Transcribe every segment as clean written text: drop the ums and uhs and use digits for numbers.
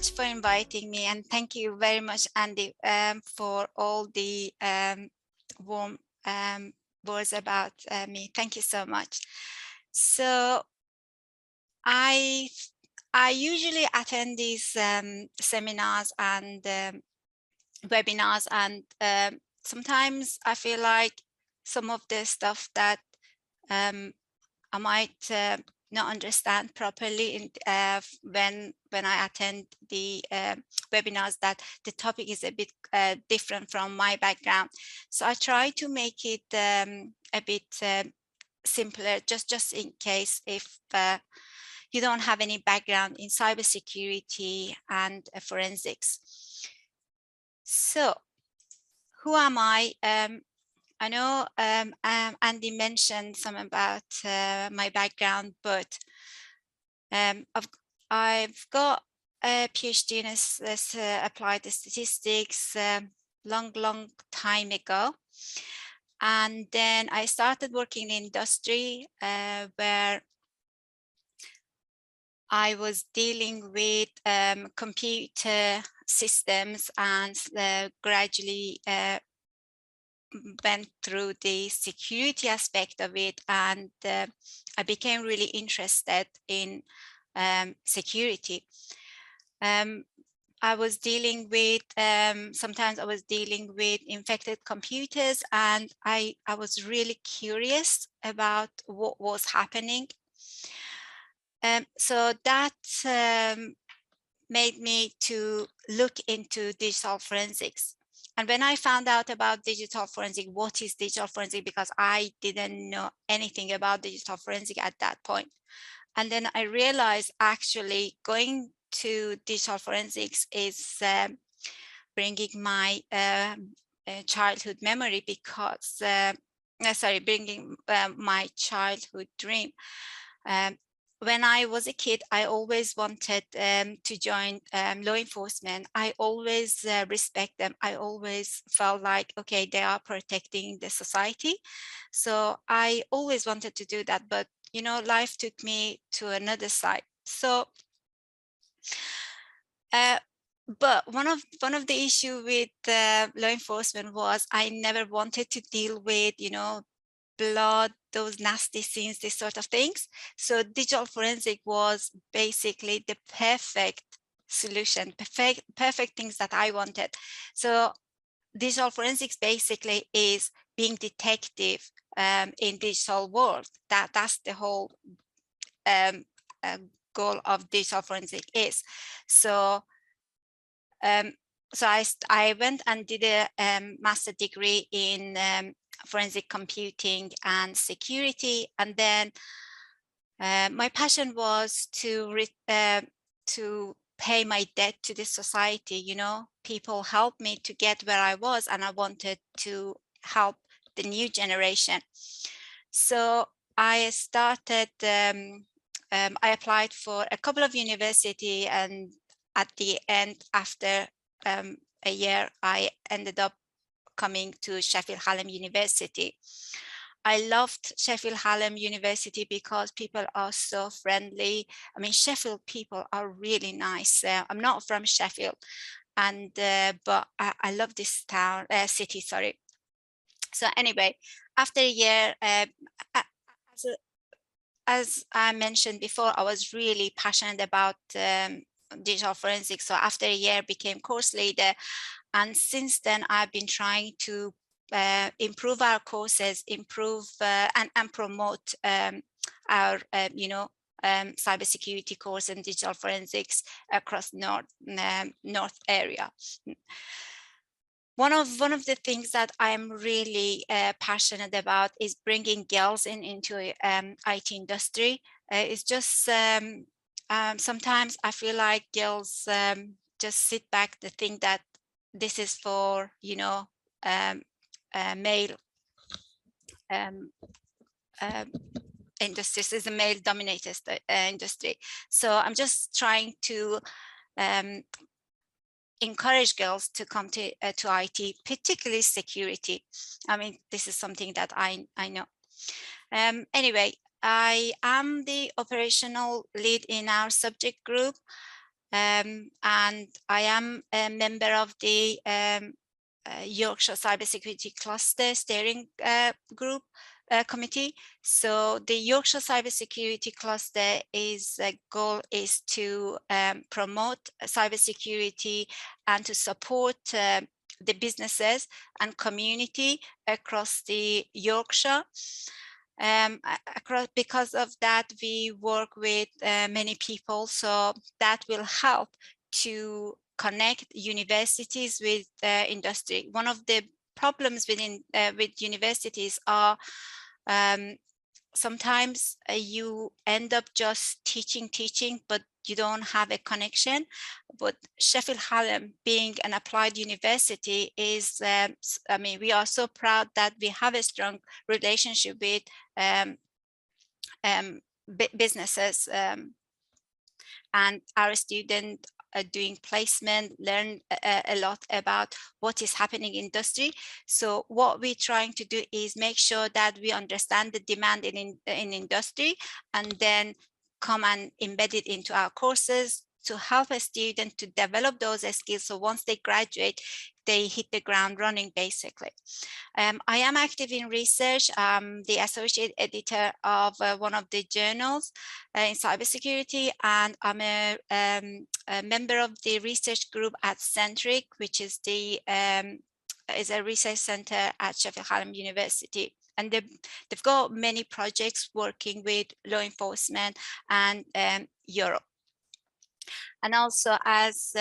much for inviting me, and thank you very much, Andy, for all the warm words about me. Thank you so much. So I usually attend these seminars and webinars, and sometimes I feel like some of the stuff that I might not understand properly in, when I attend the webinars, that the topic is a bit different from my background. So I try to make it a bit simpler, just in case if you don't have any background in cybersecurity and forensics. So who am I? I know Andy mentioned some about my background, but I've got a PhD in applied statistics long time ago. And then I started working in industry where I was dealing with computer systems, and gradually went through the security aspect of it, and I became really interested in security. I was dealing with, sometimes I was dealing with infected computers, and I was really curious about what was happening. So that made me to look into digital forensics. And when I found out about digital forensic, what is digital forensic? Because I didn't know anything about digital forensic at that point. And then I realized actually going to digital forensics is bringing my childhood memory, because, bringing my childhood dream. When I was a kid, I always wanted to join law enforcement. I always respect them. I always felt like, okay, they are protecting the society. So I always wanted to do that. But, you know, life took me to another side. So, but one of the issue with law enforcement was I never wanted to deal with, you know, blood, those nasty scenes, these sort of things. So digital forensic was basically the perfect solution, perfect things that I wanted. So digital forensics basically is being detective in digital world. That's the whole goal of digital forensic is. So I went and did a master degree in forensic computing and security, and then my passion was to pay my debt to the society. You know, people helped me to get where I was, and I wanted to help the new generation. So I started. I applied for a couple of universities, and at the end, after a year, I ended up coming to Sheffield Hallam University. I loved Sheffield Hallam University because people are so friendly. I mean, Sheffield people are really nice. I'm not from Sheffield, and but I love this town, city, sorry. So anyway, after a year, as I mentioned before, I was really passionate about digital forensics. So after a year, became course leader. And since then, I've been trying to improve our courses, improve and promote our, cybersecurity course and digital forensics across North area. One of the things that I'm really passionate about is bringing girls into IT industry. It's just sometimes I feel like girls just sit back to think that this is for, you know, male industry. This is a male dominated industry. So I'm just trying to encourage girls to come to IT, particularly security. I mean, this is something that I know. Anyway, I am the operational lead in our subject group. and I am a member of the Yorkshire Cybersecurity Cluster Steering Group Committee. So the Yorkshire Cybersecurity Cluster goal is to promote cybersecurity and to support the businesses and community across the Yorkshire. Because of that, we work with many people, so that will help to connect universities with industry. One of the problems with universities are sometimes you end up just teaching, but you don't have a connection. But Sheffield Hallam, being an applied university, is, I mean, we are so proud that we have a strong relationship with businesses, and our students doing placement, learn a lot about what is happening in industry. So what we're trying to do is make sure that we understand the demand in industry, and then come and embed it into our courses to help a student to develop those skills. So once they graduate, they hit the ground running, basically. I am active in research. I'm the associate editor of one of the journals in cybersecurity, and I'm a member of the research group at Centric, which is a research center at Sheffield Hallam University. And they've got many projects working with law enforcement and Europe. And also, as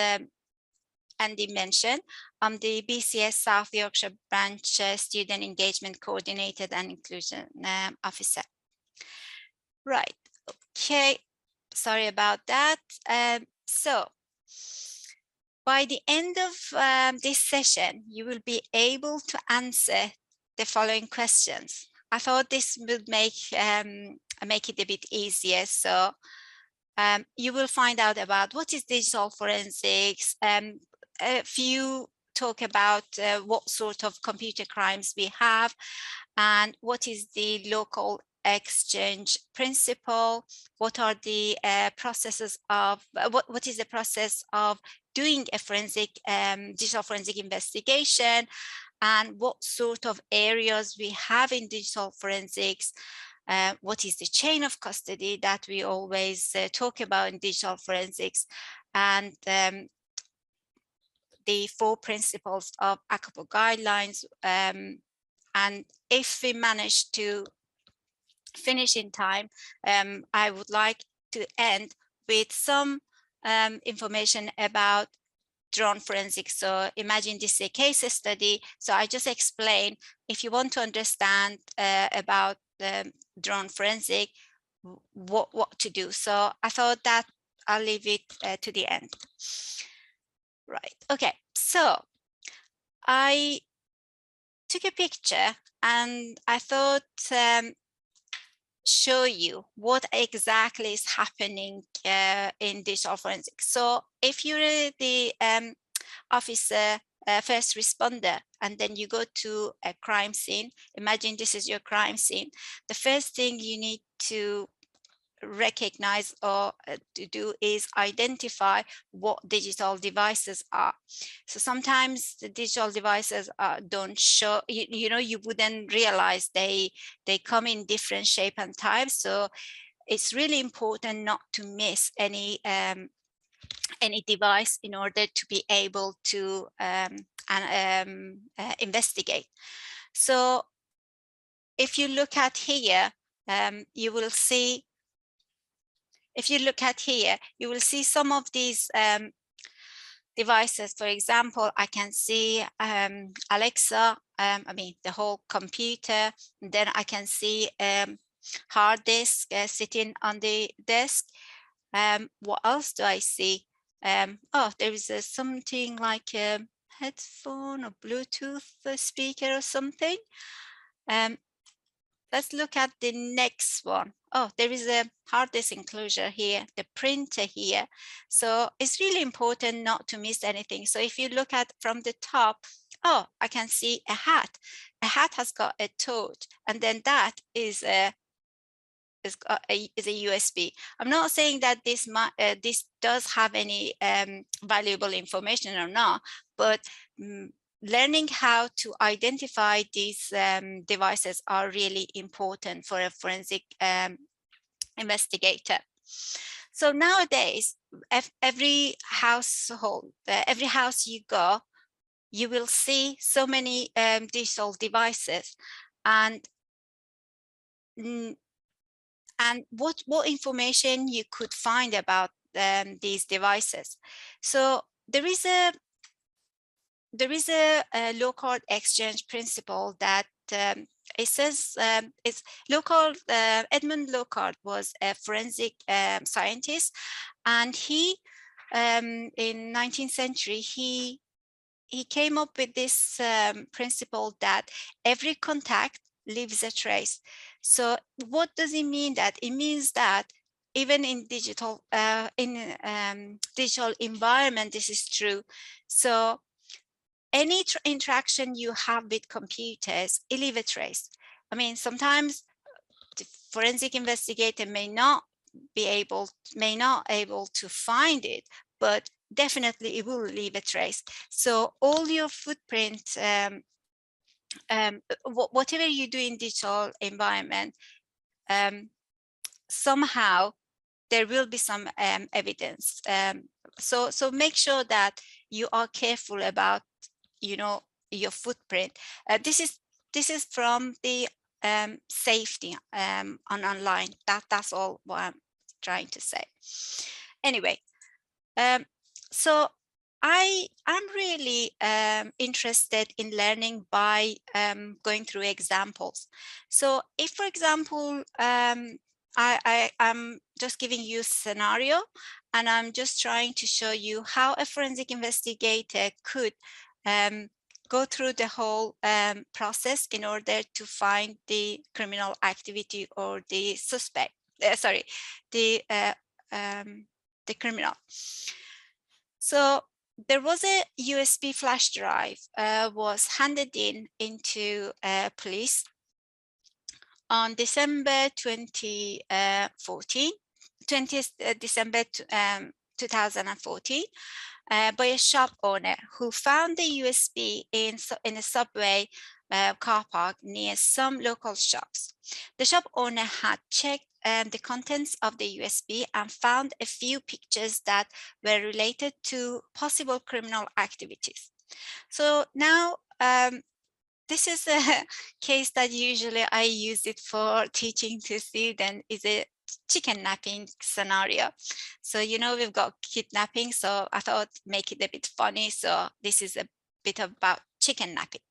Andy mentioned, I'm the BCS South Yorkshire Branch Student Engagement Coordinator and Inclusion Officer. Right, okay, sorry about that. So by the end of this session, you will be able to answer the following questions. I thought this would make it a bit easier. So you will find out about what is digital forensics. A few talk about what sort of computer crimes we have, and what is the local exchange principle, what are the processes of what is the process of doing a digital forensic investigation, and what sort of areas we have in digital forensics. What is the chain of custody that we always talk about in digital forensics, and the 4 principles of Hackable Guidelines. And if we manage to finish in time, I would like to end with some information about drone forensics. So imagine this is a case study. So I just explained, if you want to understand about drone forensic, what to do. So I thought that I'll leave it to the end. Right, okay, so I took a picture and I thought show you what exactly is happening in digital forensics. So if you're the officer, first responder, and then you go to a crime scene, imagine this is your crime scene. The first thing you need to recognize or to do is identify what digital devices are. So sometimes the digital devices don't show, you know, you wouldn't realize they come in different shape and types. So it's really important not to miss any device in order to be able to investigate. So if you look at here, you will see, if you look at here, you will see some of these devices. For example, I can see Alexa, I mean the whole computer, and then I can see hard disk sitting on the desk. What else do I see? Oh, there is something like a headphone or Bluetooth speaker or something. Let's look at the next one. Oh, there is a hard disk enclosure here, the printer here. So it's really important not to miss anything. So if you look at from the top, oh, I can see a hat. A hat has got a toad, and then that is a is a USB. I'm not saying that this does have any valuable information or not, but learning how to identify these devices are really important for a forensic investigator. So nowadays, every household, every house you go, you will see so many digital devices, and what information you could find about these devices. So there is a Locard exchange principle that it says it's Locard. Edmund Locard was a forensic scientist, and he in 19th century he came up with this principle that every contact leaves a trace. So what does it mean? That it means that even in digital digital environment, this is true. So any interaction you have with computers, it leaves a trace. I mean, sometimes the forensic investigator may not able to find it, but definitely it will leave a trace. So all your footprint, whatever you do in digital environment, somehow there will be some evidence. So make sure that you are careful about, your footprint. This is from the safety on online. That's all what I'm trying to say. Anyway, so I'm really interested in learning by going through examples. So if, for example, I'm just giving you a scenario, and I'm just trying to show you how a forensic investigator could go through the whole process in order to find the criminal activity or the suspect. The criminal. So there was a USB flash drive was handed into police on December 2014, 20th December 2014, by a shop owner who found the USB in a subway car park near some local shops. The shop owner had checked the contents of the USB and found a few pictures that were related to possible criminal activities. So now this is a case that usually I use it for teaching to students, is a chicken napping scenario. So, we've got kidnapping, so I thought make it a bit funny. So this is a bit about chicken napping.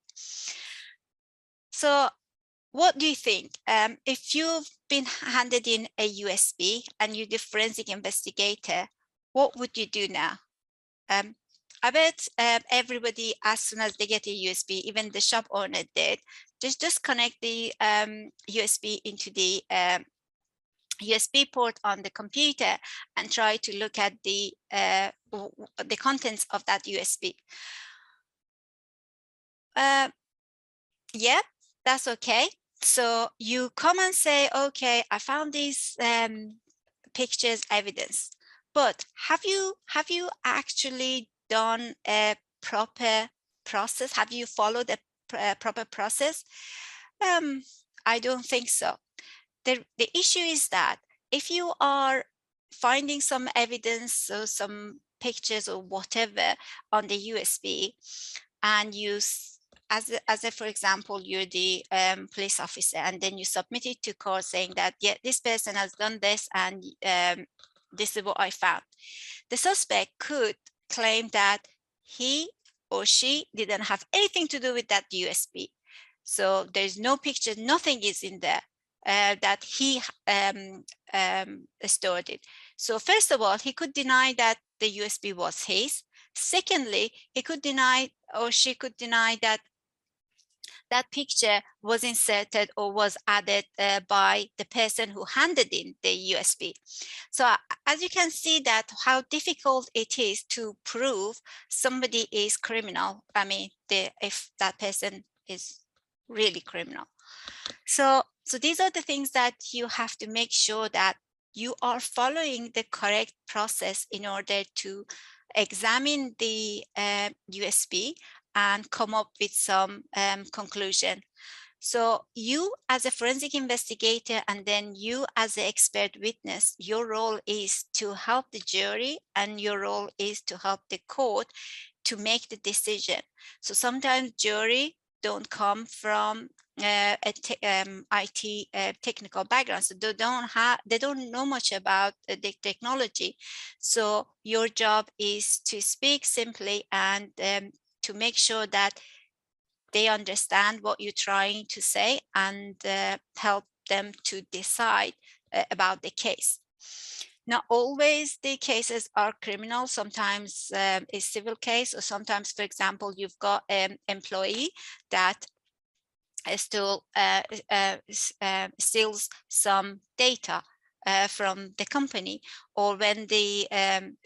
So what do you think? If you've been handed in a USB and you're the forensic investigator, what would you do now? I bet everybody, as soon as they get a USB, even the shop owner did, just connect the USB into the USB port on the computer and try to look at the contents of that USB. Yeah, that's okay. So you come and say, okay, I found these pictures evidence, but have you actually done a proper process? Have you followed a proper process? I don't think so. The issue is that if you are finding some evidence or some pictures or whatever on the USB, and you as a for example, you're the police officer, and then you submit it to court saying that, yeah, this person has done this, and this is what I found. The suspect could claim that he or she didn't have anything to do with that USB. So there's no picture, nothing is in there that he stored it. So first of all, he could deny that the USB was his. Secondly, he could deny, or she could deny, that that picture was inserted or was added by the person who handed in the USB. So as you can see, that how difficult it is to prove somebody is criminal. I mean, if that person is really criminal. So these are the things that you have to make sure that you are following the correct process in order to examine the USB and come up with some conclusion. So you as a forensic investigator, and then you as an expert witness, your role is to help the jury, and your role is to help the court to make the decision. So sometimes jury don't come from IT technical background, so they don't know much about the technology. So your job is to speak simply and to make sure that they understand what you're trying to say, and help them to decide about the case. Not always the cases are criminal. Sometimes it's civil case, or sometimes, for example, you've got an employee that still steals some data from the company, or when the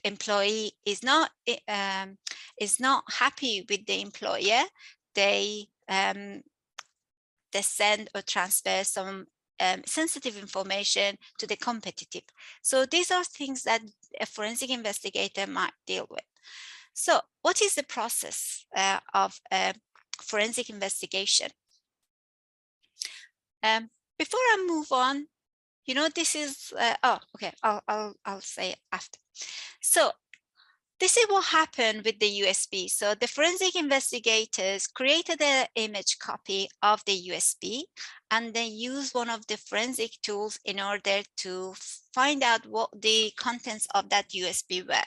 employee is not happy with the employer, they send or transfer some sensitive information to the competitive. So these are things that a forensic investigator might deal with. So what is the process of forensic investigation? Before I move on, this is okay. I'll say it after. So this is what happened with the USB. So the forensic investigators created an image copy of the USB, and they used one of the forensic tools in order to find out what the contents of that USB were.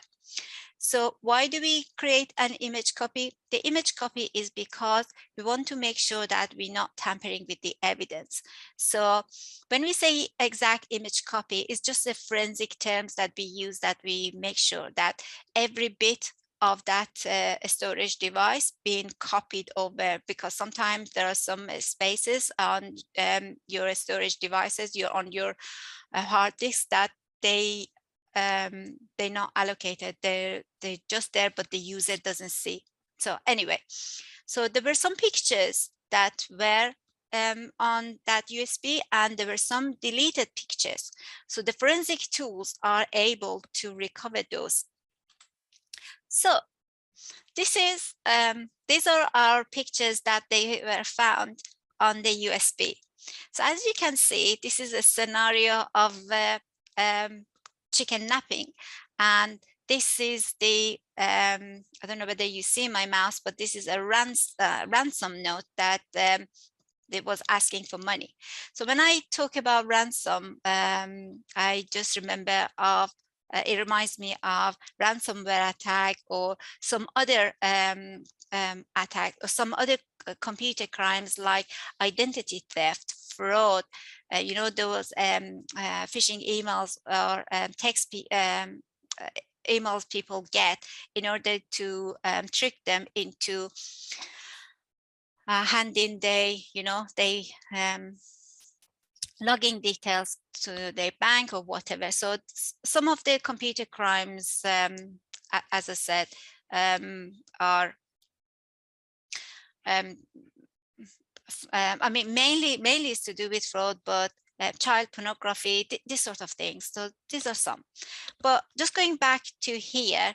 So why do we create an image copy? The image copy is because we want to make sure that we're not tampering with the evidence. So when we say exact image copy, it's just the forensic terms that we use, that we make sure that every bit of that storage device being copied over, because sometimes there are some spaces on your storage devices, on your hard disk, that they're not allocated. They're just there, but the user doesn't see. So anyway, so there were some pictures that were on that USB, and there were some deleted pictures. So the forensic tools are able to recover those. So these are our pictures that they were found on the USB. So as you can see, this is a scenario of chicken napping, and this is the I don't know whether you see my mouse, but this is a ransom note that it was asking for money. So when I talk about ransom, I just remember of it reminds me of ransomware attack, or some other attack, or some other computer crimes like identity theft, fraud. There was phishing emails or text emails people get in order to trick them into handing they login details to their bank or whatever. So some of the computer crimes, as I said, are I mean, mainly is to do with fraud, but child pornography, this sort of things. So these are some. But just going back to here,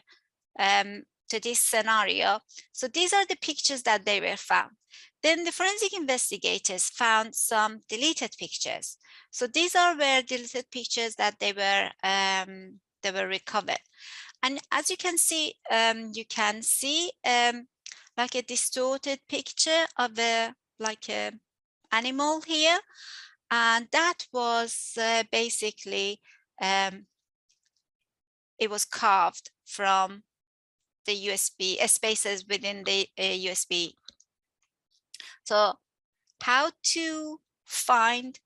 to this scenario, so these are the pictures that they were found. Then the forensic investigators found some deleted pictures. So these are where deleted pictures that they were recovered. And as you can see like a distorted picture of a animal here, and that was basically it was carved from the USB spaces within the USB. So how to find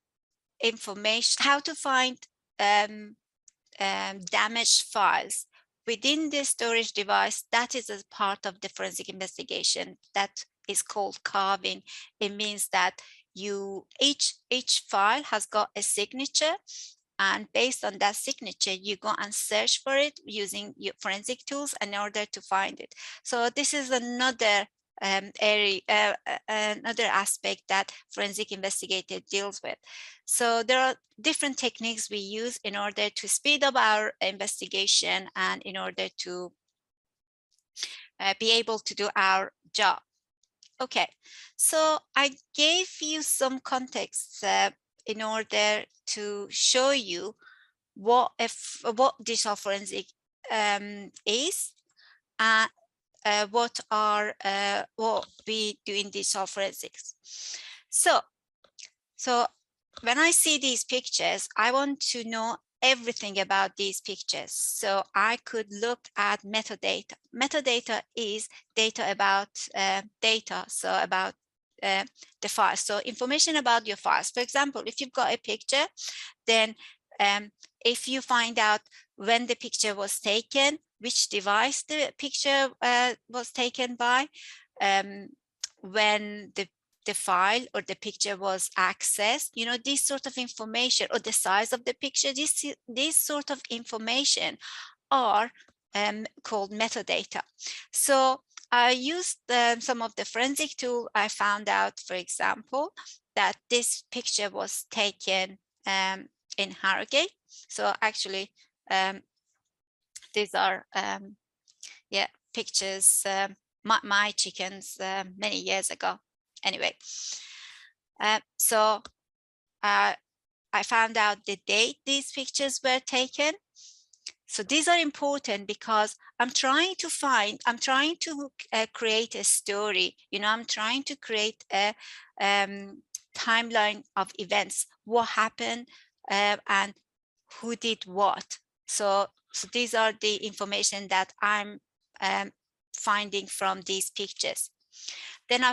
information, how to find damaged files within the storage device, that is a part of the forensic investigation. That is called carving. It means that each file has got a signature, and based on that signature, you go and search for it using your forensic tools in order to find it. So this is another another aspect that forensic investigator deals with. So there are different techniques we use in order to speed up our investigation and in order to be able to do our job. Okay, so I gave you some context in order to show you what digital forensic is, and what we do in digital forensics. So when I see these pictures, I want to know everything about these pictures. So I could look at metadata. Metadata is data about data, so about the file. So information about your files. For example, if you've got a picture, then if you find out when the picture was taken, which device the picture was taken by, when the file or the picture was accessed, you know, this sort of information, or the size of the picture, this sort of information are called metadata. So I used some of the forensic tool. I found out, for example, that this picture was taken in Harrogate. So actually, these are pictures, my chickens many years ago. Anyway, so I found out the date these pictures were taken. So these are important because I'm trying to create a story. You know, I'm trying to create a timeline of events, what happened and who did what. So these are the information that I'm finding from these pictures. Then I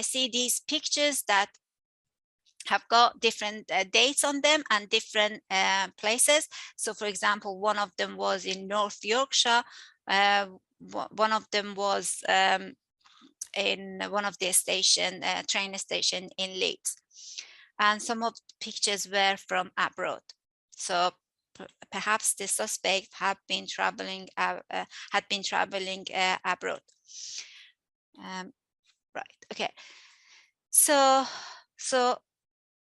see these pictures that have got different dates on them and different places. So for example, one of them was in North Yorkshire, one of them was in one of the train station in Leeds, and some of the pictures were from abroad. So perhaps the suspect had been traveling abroad. Right. Okay. So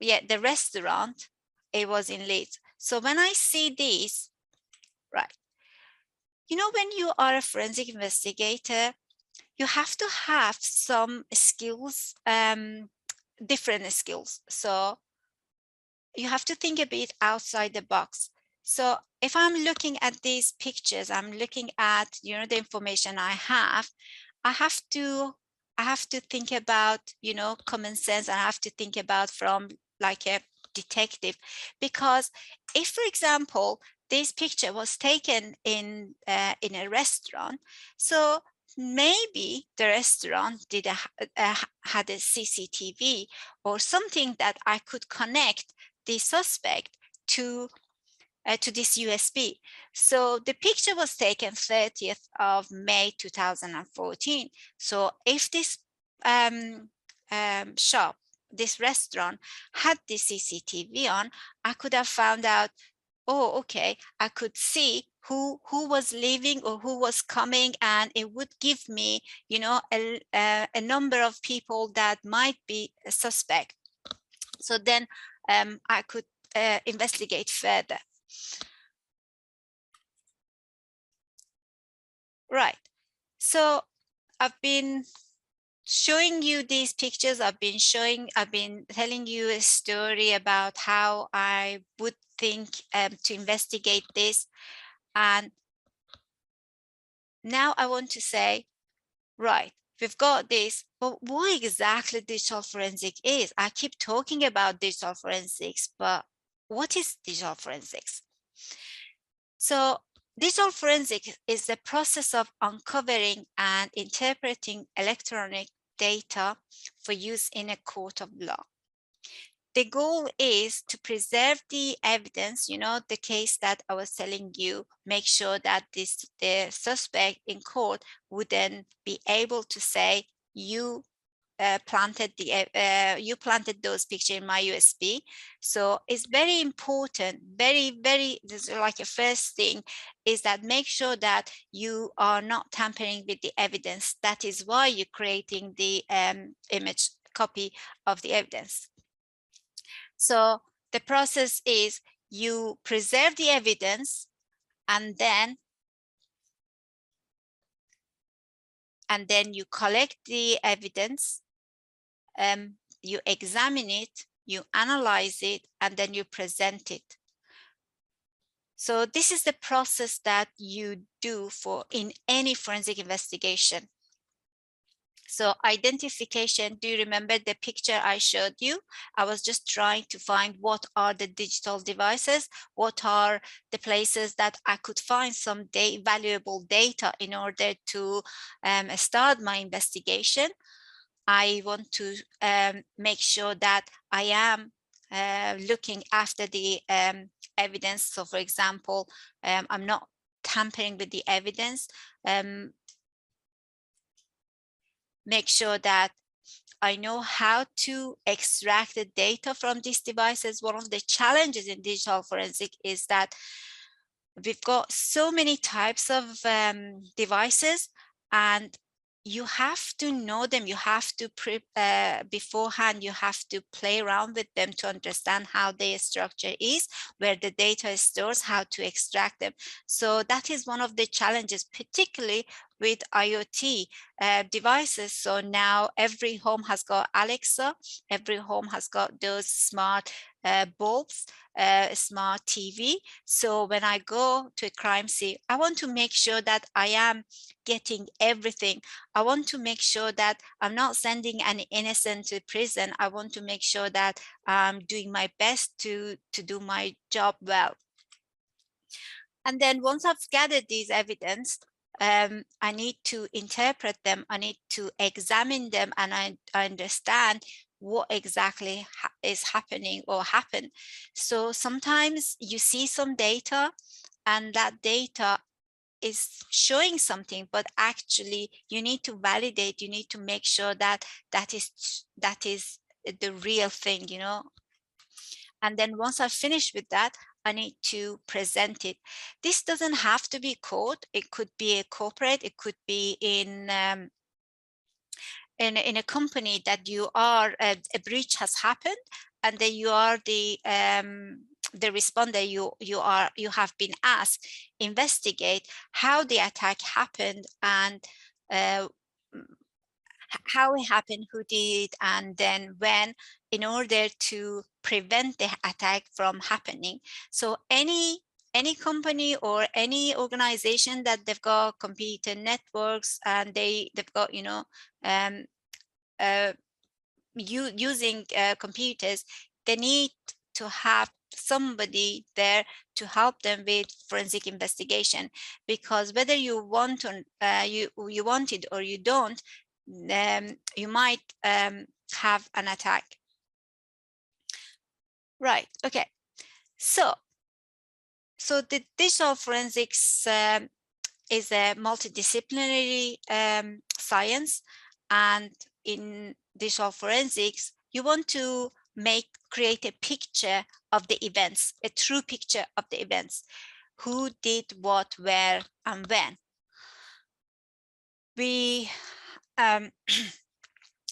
yeah, the restaurant, it was in Leeds. So when I see these, right, you know, when you are a forensic investigator, you have to have some skills, different skills. So you have to think a bit outside the box. So if I'm looking at these pictures, I'm looking at, you know, the information I have to think about, you know, common sense. I have to think about from like a detective, because if, for example, this picture was taken in a restaurant, so maybe the restaurant had a CCTV or something that I could connect the suspect to this USB. So the picture was taken 30th of May 2014. So if this shop, this restaurant had the CCTV on, I could have found out, oh, okay, I could see who was leaving or who was coming, and it would give me, you know, a number of people that might be a suspect. So then I could investigate further. Right. So I've been showing you these pictures. I've been telling you a story about how I would think to investigate this. And now I want to say, right, we've got this, but what exactly digital forensic is? I keep talking about digital forensics, but what is digital forensics? So digital forensics is the process of uncovering and interpreting electronic data for use in a court of law. The goal is to preserve the evidence, you know, the case that I was telling you, make sure that the suspect in court wouldn't be able to say, you planted those pictures in my USB. So it's very important, this is like a first thing, is that make sure that you are not tampering with the evidence. That is why you're creating the image copy of the evidence. So the process is you preserve the evidence, and then you collect the evidence, you examine it, you analyze it, and then you present it. So this is the process that you do in any forensic investigation. So identification, do you remember the picture I showed you? I was just trying to find what are the digital devices, what are the places that I could find some valuable data in order to start my investigation. I want to make sure that I am looking after the evidence. So for example, I'm not tampering with the evidence. Make sure that I know how to extract the data from these devices. One of the challenges in digital forensic is that we've got so many types of devices, and you have to know them. You have to beforehand, you have to play around with them to understand how their structure is, where the data is stored, how to extract them. So that is one of the challenges, particularly with IoT devices. So now every home has got Alexa, every home has got those smart bulbs, smart TV. So when I go to a crime scene, I want to make sure that I am getting everything. I want to make sure that I'm not sending an innocent to prison. I want to make sure that I'm doing my best to do my job well. And then once I've gathered these evidence, I need to interpret them. I need to examine them, and I understand what exactly is happening or happened. So sometimes you see some data, and that data is showing something, but actually you need to validate. You need to make sure that that is the real thing, you know. And then once I've finished with that, I need to present it. This doesn't have to be court. It could be a corporate. It could be in a company that you are a breach has happened, and then you are the responder. You have been asked investigate how the attack happened, and how it happened, who did, and then when, in order to prevent the attack from happening. So any company or any organization that they've got computer networks, and they've got, you know, using computers, they need to have somebody there to help them with forensic investigation, because whether you want to, you want it or you don't, you might have an attack. Right. Okay. So the digital forensics is a multidisciplinary science, and in digital forensics, you want to create a picture of the events, a true picture of the events. Who did what, where, and when. We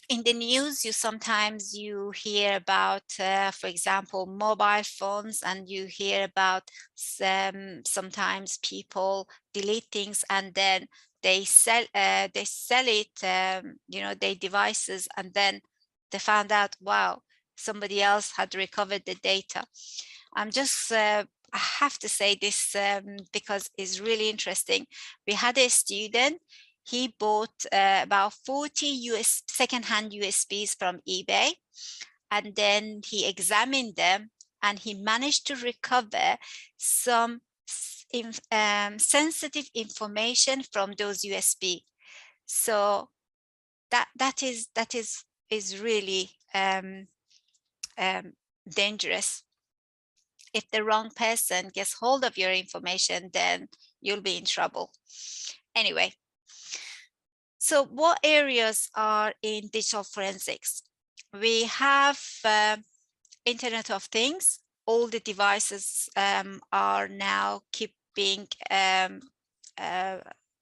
in the news, sometimes you hear about, for example, mobile phones, and you hear about sometimes people delete things and then they sell it, you know, their devices, and then they found out, wow, somebody else had recovered the data. I'm just I have to say this because it's really interesting. We had a student. He bought about 40 secondhand USBs from eBay, and then he examined them, and he managed to recover some sensitive information from those USB. So that is really dangerous. If the wrong person gets hold of your information, then you'll be in trouble. Anyway. So what areas are in digital forensics? We have Internet of Things. All the devices are now being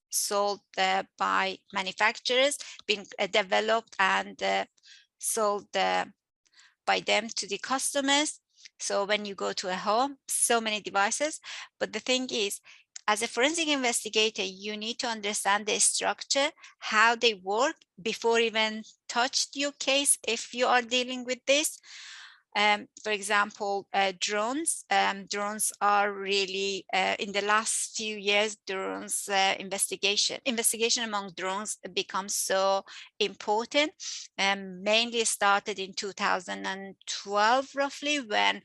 sold by manufacturers, being developed and sold by them to the customers. So when you go to a home, so many devices. But the thing is, as a forensic investigator, you need to understand the structure, how they work before even touch your case if you are dealing with this. For example, drones. Drones are really, in the last few years, drones investigation among drones becomes so important. Mainly started in 2012, roughly, when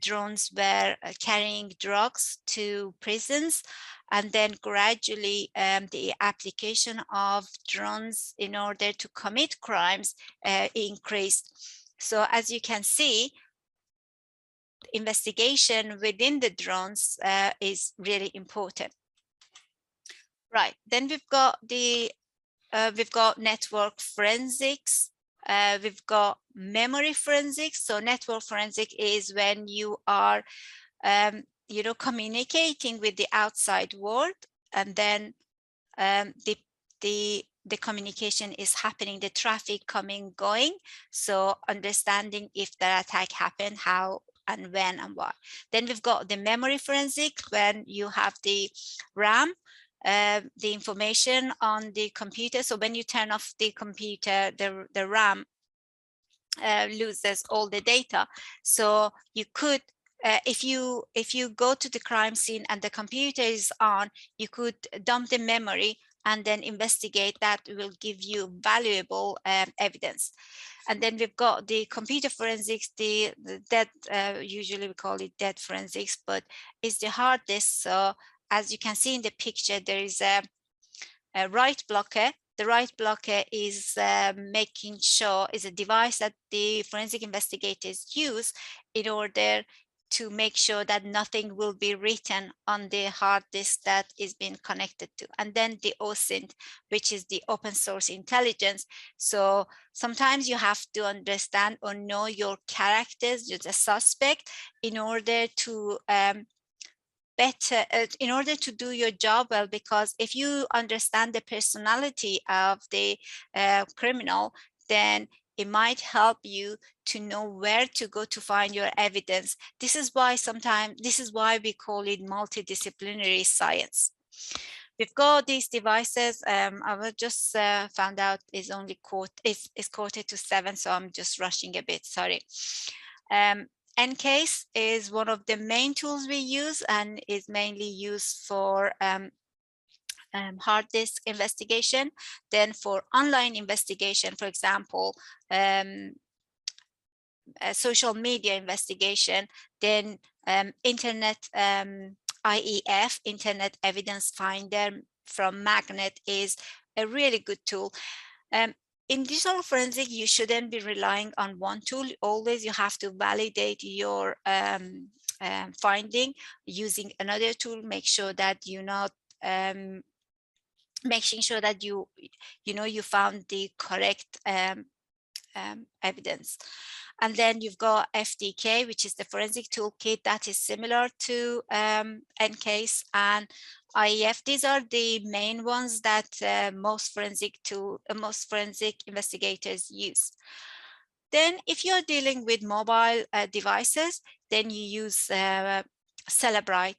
drones were carrying drugs to prisons. And then gradually the application of drones in order to commit crimes increased. So as you can see, investigation within the drones is really important. Right, then we've got network forensics. We've got memory forensics. So network forensic is when you are communicating with the outside world, and then the communication is happening, the traffic coming, going. So understanding if the attack happened, how and when and why. Then we've got the memory forensic, when you have the RAM, the information on the computer. So when you turn off the computer, the RAM loses all the data. So you could, if you go to the crime scene and the computer is on, you could dump the memory and then investigate. That will give you valuable evidence. And then we've got the computer forensics, the dead, usually we call it dead forensics, but it's the hard disk. So as you can see in the picture, there is a write blocker. The write blocker is making sure, is a device that the forensic investigators use in order to make sure that nothing will be written on the hard disk that is being connected to. And then the OSINT, which is the open source intelligence. So sometimes you have to understand or know your characters, you're the suspect, in order to better, in order to do your job well, because if you understand the personality of the criminal, then it might help you to know where to go to find your evidence. This is why we call it multidisciplinary science. We've got these devices. I was just found out is only is 6:45, so I'm just rushing a bit, sorry. EnCase is one of the main tools we use, and is mainly used for hard disk investigation. Then for online investigation, for example, social media investigation, then internet IEF, Internet Evidence Finder from Magnet, is a really good tool. In digital forensic, you shouldn't be relying on one tool. Always you have to validate your finding using another tool. Make sure that you're not making sure that you found the correct evidence. And then you've got FDK, which is the forensic toolkit that is similar to EnCase and IEF. These are the main ones that most forensic investigators use. Then if you're dealing with mobile devices, then you use Celebrite.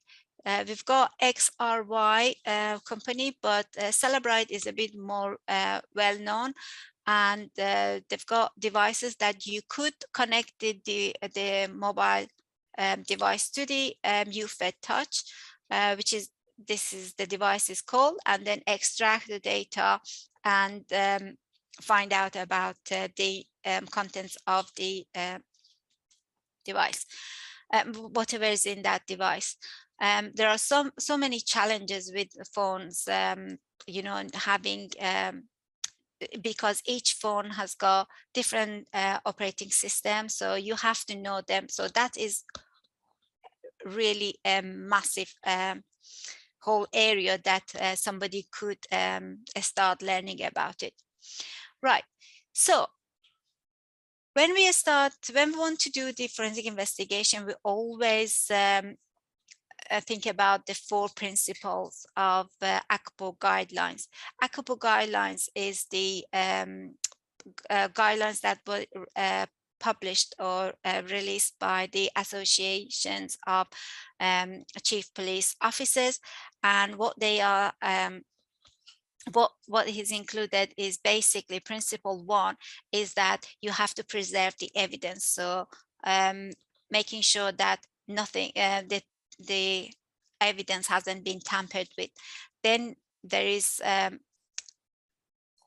We've got XRY company, but Celebrite is a bit more well-known, and they've got devices that you could connect the mobile device to the UFED touch, which is, this is the device is called, and then extract the data and find out about the contents of the device, whatever is in that device. There are so many challenges with phones, having because each phone has got different operating systems, so you have to know them. So that is really a massive whole area that somebody could start learning about it. Right. So when we want to do the forensic investigation, we always think about the 4 principles of Hackable Guidelines. Hackable Guidelines is the guidelines that were published or released by the associations of chief police officers, and what they are what is included is basically principle 1 is that you have to preserve the evidence. So making sure that nothing that the evidence hasn't been tampered with. Then there is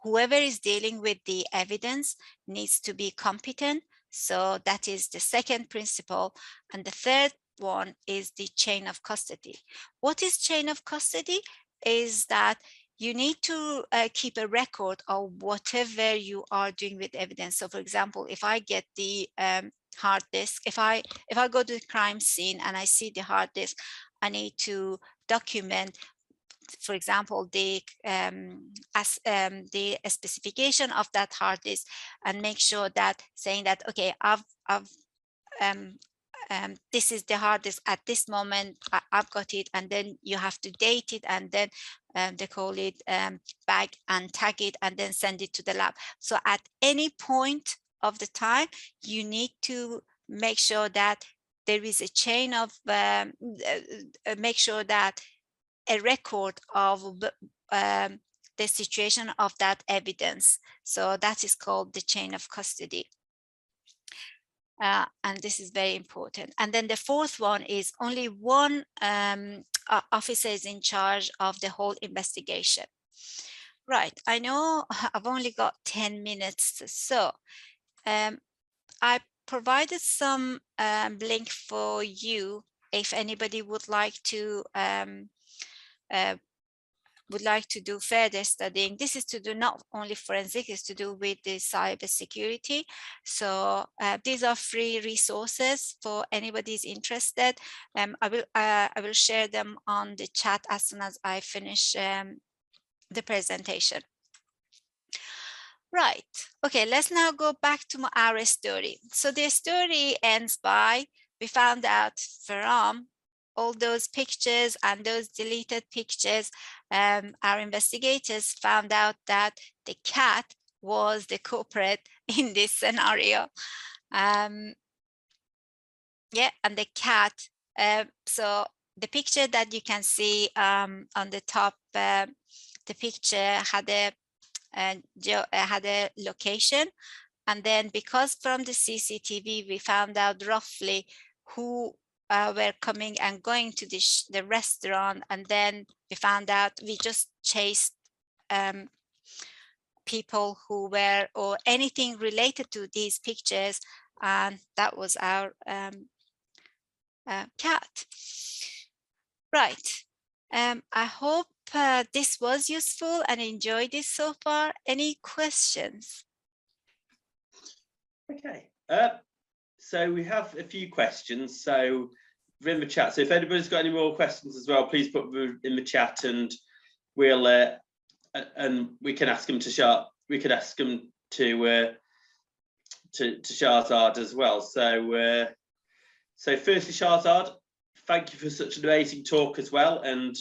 whoever is dealing with the evidence needs to be competent. So that is the second principle. And the third one is the chain of custody. What is chain of custody? Is that you need to keep a record of whatever you are doing with evidence. So for example, if I get the hard disk, if I go to the crime scene and I see the hard disk, I need to document, for example, the specification of that hard disk, and make sure that saying that, okay, this is the hard disk at this moment, I've got it, and then you have to date it, and then they call it bag and tag it, and then send it to the lab. So at any point of the time, you need to make sure that there is a chain of, make sure that a record of the situation of that evidence. So that is called the chain of custody. And this is very important. And then the fourth one is only one officer is in charge of the whole investigation. Right, I know I've only got 10 minutes. So I provided some link for you if anybody would like to do further studying. This is to do not only forensic, it's to do with the cyber security. So these are free resources for anybody who's interested. I will share them on the chat as soon as I finish the presentation. Right, okay, let's now go back to our story. So the story ends by, we found out from all those pictures and those deleted pictures, our investigators found out that the cat was the culprit in this scenario. Yeah, and the cat, so the picture that you can see on the top, the picture had a location, and then because from the CCTV we found out roughly who were coming and going to the restaurant, and then we found out, we just chased people who were, or anything related to these pictures, and that was our cat. Right, I hope this was useful and enjoyed this so far. Any questions? Okay, so we have a few questions, so we're in the chat. So if anybody's got any more questions as well, please put them in the chat, and we'll and we can ask them to Shah. We could ask them to Shahzad as well. So so firstly, Shahzad, thank you for such an amazing talk as well, and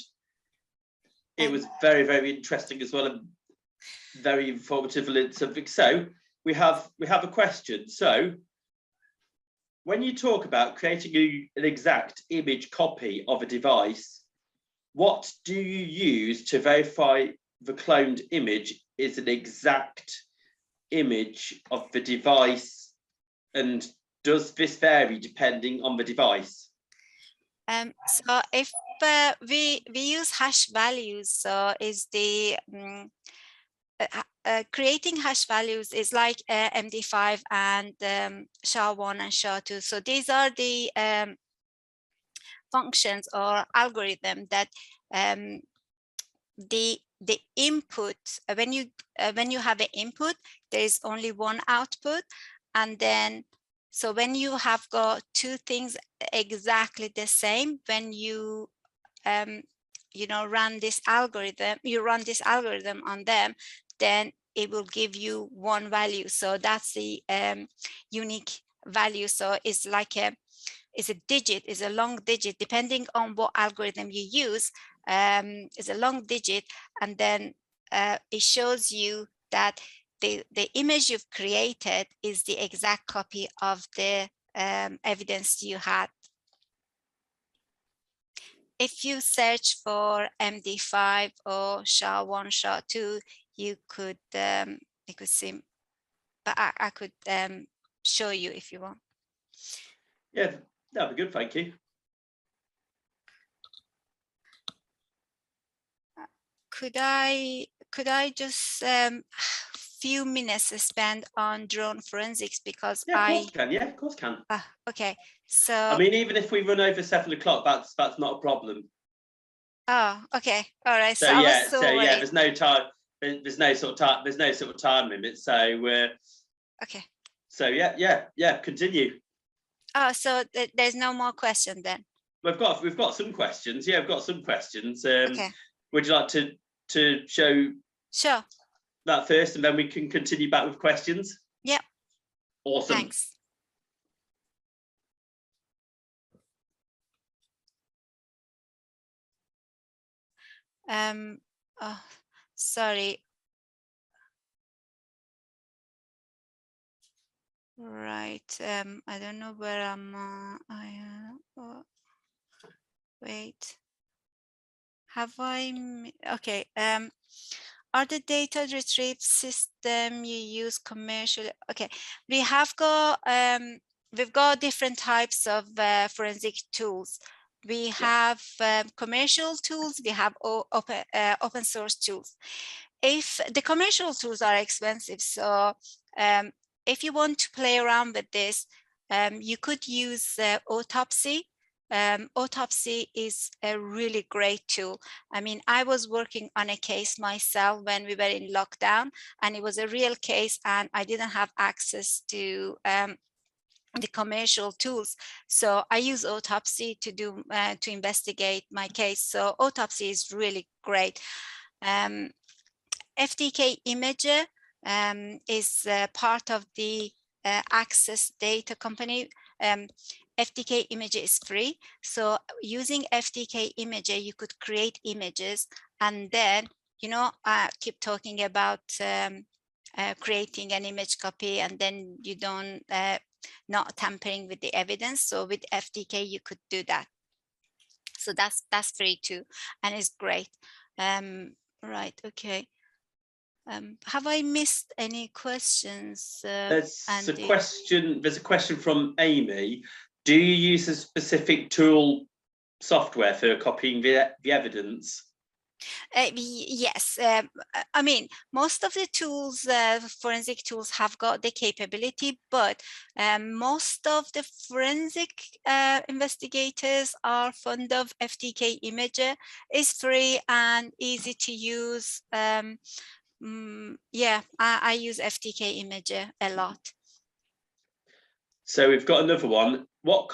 it was very, very interesting as well, and very informative and something. So we have a question. So when you talk about creating an exact image copy of a device, what do you use to verify the cloned image is an exact image of the device, and does this vary depending on the device? So if we use hash values, so is the creating hash values is like MD5 and SHA-1 and SHA-2. So these are the functions or algorithm that the input, when you have an input, there is only one output, and then so when you have got two things exactly the same, when you run this algorithm, you run this algorithm on them, then it will give you one value. So that's the unique value. So it's like it's a digit, is a long digit, depending on what algorithm you use. Is a long digit, and then it shows you that the image you've created is the exact copy of the evidence you had. If you search for MD5 or SHA-1, SHA-2, you could see, but I could show you if you want. Yeah, that'd be good, thank you. Could I just few minutes spend on drone forensics, because Yeah, of course can. Yeah, of course can. Okay, so I mean, even if we run over 7 o'clock, that's not a problem. Oh, okay, all right. So I was yeah, so worried. there's no time. There's no sort of time limit. So okay. So yeah. Continue. Oh, so there's no more question then. We've got some questions. Yeah, we've got some questions. Okay. Would you like to show? Sure. That first, and then we can continue back with questions. Yep. Awesome. Thanks. Oh, sorry. Right. I don't know where I'm. Wait. Have I? Okay. Are the data retrieve system you use commercial? Okay. We have got. We've got different types of forensic tools. We have commercial tools. We have open source tools. If the commercial tools are expensive, so if you want to play around with this, you could use Autopsy. Autopsy is a really great tool. I mean, I was working on a case myself when we were in lockdown, and it was a real case, and I didn't have access to the commercial tools. So I use Autopsy to do to investigate my case. So Autopsy is really great. FTK Imager is part of the Access Data company. FTK Imager is free. So using FTK Imager, you could create images, and then, I keep talking about creating an image copy, and then you don't, not tampering with the evidence. So with FTK, you could do that. So that's free too, and it's great. Right, okay. Have I missed any questions? There's a question. There's a question from Amy. Do you use a specific tool software for copying the evidence? Yes. I mean, most of the tools, forensic tools, have got the capability, but most of the forensic investigators are fond of FTK Imager. It's free and easy to use. Yeah, I use FTK Imager a lot. So we've got another one. What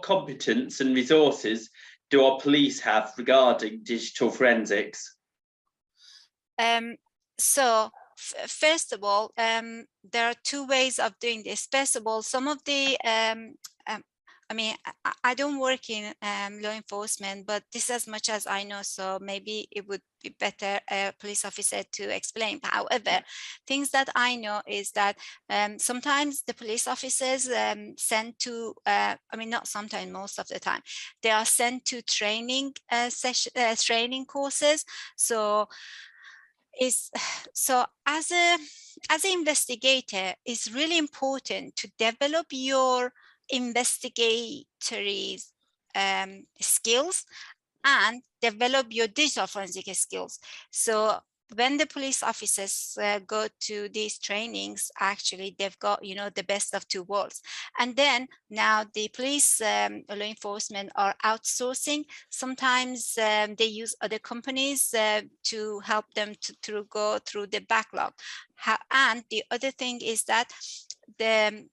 competence and resources do our police have regarding digital forensics? So first of all, there are two ways of doing this. First of all, some of the I mean, I don't work in law enforcement, but this is as much as I know, so maybe it would be better a police officer to explain. However, things that I know is that sometimes the police officers sent to, I mean, not sometimes, most of the time, they are sent to training training courses. So as an investigator, it's really important to develop your investigatory skills and develop your digital forensic skills. So when the police officers go to these trainings, actually they've got, the best of two worlds. And then now the police law enforcement are outsourcing. Sometimes they use other companies to help them to go through the backlog. And the other thing is that they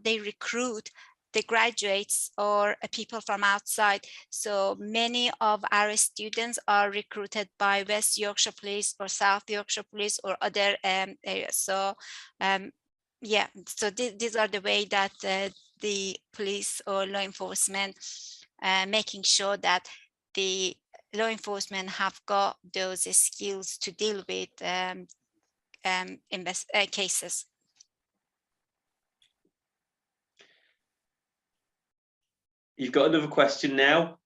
recruit the graduates or people from outside. So many of our students are recruited by West Yorkshire Police or South Yorkshire Police or other areas. So yeah, so these are the way that the police or law enforcement making sure that the law enforcement have got those skills to deal with cases. You've got another question now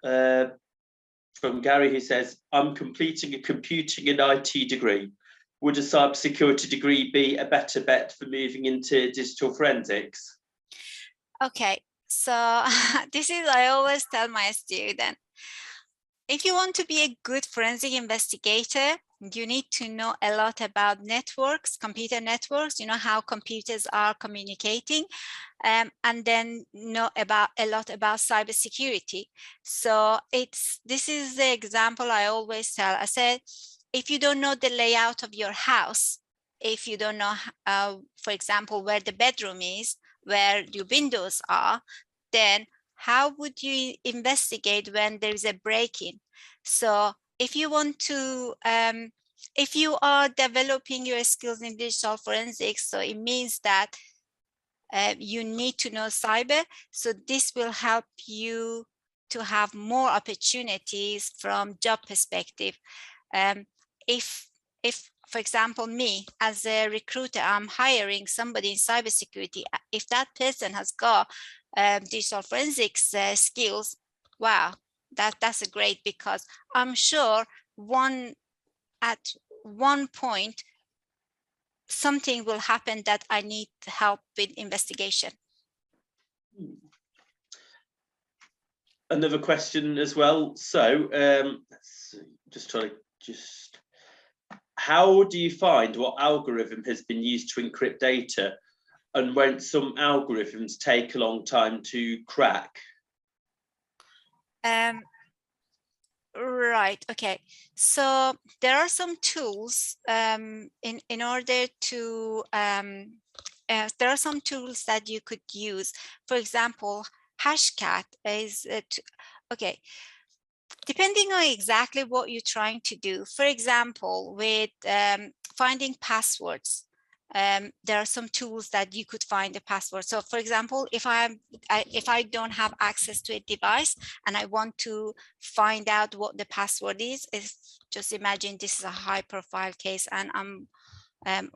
from Gary, who says, I'm completing a computing and IT degree. Would a cybersecurity degree be a better bet for moving into digital forensics? Okay, so this is, I always tell my student, if you want to be a good forensic investigator, you need to know a lot about networks, computer networks, you know, how computers are communicating, and then know a lot about cybersecurity. So this is the example I always tell. I said, if you don't know the layout of your house, if you don't know, for example, where the bedroom is, where your windows are, then how would you investigate when there is a break-in? So if you want to, if you are developing your skills in digital forensics, so it means that you need to know cyber. So this will help you to have more opportunities from job perspective. If, for example, me as a recruiter, I'm hiring somebody in cybersecurity, if that person has got digital forensics skills, wow, that's a great, because I'm sure at one point something will happen that I need help with investigation. Another question as well. So let's see, how do you find what algorithm has been used to encrypt data, and won't some algorithms take a long time to crack? Right. Okay. So there are some tools in order to there are some tools that you could use. For example, Hashcat is okay. Depending on exactly what you're trying to do. For example, with finding passwords, there are some tools that you could find a password. So for example, if I don't have access to a device and I want to find out what the password is, just imagine this is a high profile case and I'm